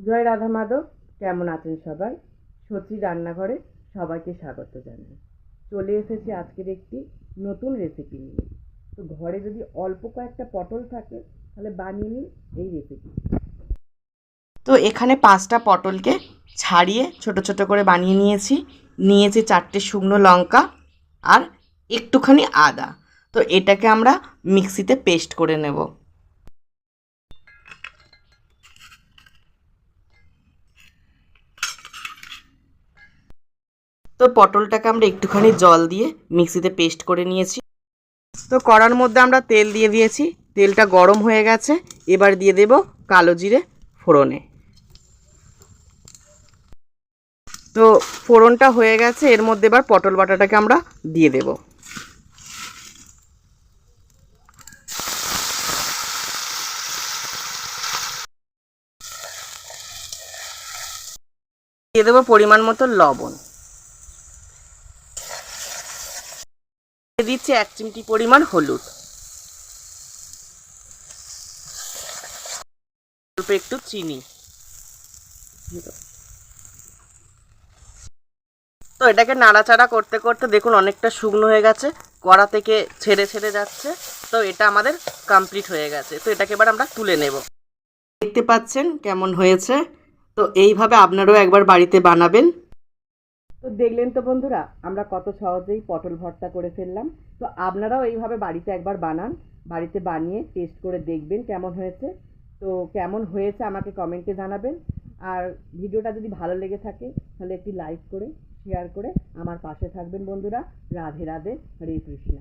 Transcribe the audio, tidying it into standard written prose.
জয় রাধা মাধব। কেমন আছেন সবাই? সত্যি রান্নাঘরে সবাইকে স্বাগত জানাই। চলে এসেছি আজকের একটি নতুন রেসিপি নিয়ে। তো ঘরে যদি অল্প কয়েকটা পটল থাকে তাহলে বানিয়ে নিন এই রেসিপি। তো এখানে 5টা পটলকে ছাড়িয়ে ছোট ছোট করে বানিয়ে নিয়েছি 4টে শুকনো লঙ্কা আর একটুখানি আদা। তো এটাকে আমরা মিক্সিতে পেস্ট করে নেব। তো পটলটাকে আমরা একটুখানি জল দিয়ে মিক্সিতে পেস্ট করে নিয়েছি। তো কড়ার মধ্যে আমরা তেল দিয়ে দিয়েছি, তেলটা গরম হয়ে গেছে। এবার দিয়ে দেব কালো জিরে ফোড়নে। তো ফোড়নটা হয়ে গেছে, এর মধ্যে এবার পটল বাটাটাকে আমরা দিয়ে দেব। দিয়ে দেবো পরিমাণ মতো লবণ। দিয়ে দিচ্ছি 1 চিমটি পরিমাণ হলুদ, অল্প একটু চিনি। তো এটাকে নাড়াচাড়া করতে করতে দেখুন অনেকটা শুকনো হয়ে গেছে, কড়া থেকে ছেড়ে ছেড়ে যাচ্ছে। তো এটা আমাদের কমপ্লিট হয়ে গেছে। তো এটাকে এবার আমরা তুলে নেব। দেখতে পাচ্ছেন কেমন হয়েছে। তো এইভাবে আপনারাও একবার বাড়িতে বানাবেন। তো দেখলেন তো বন্ধুরা, আমরা কত সহজেই পটল ভর্তা করে ফেললাম। তো আপনারাও এইভাবে বাড়িতে একবার বানান, বাড়িতে বানিয়ে টেস্ট করে দেখবেন কেমন হয়েছে। তো কেমন হয়েছে আমাকে কমেন্টে জানাবেন। আর ভিডিওটা যদি ভালো লেগে থাকে তাহলে একটি লাইক করে শেয়ার করে আমার পাশে থাকবেন বন্ধুরা। রাধে রাধে, হরে কৃষ্ণ।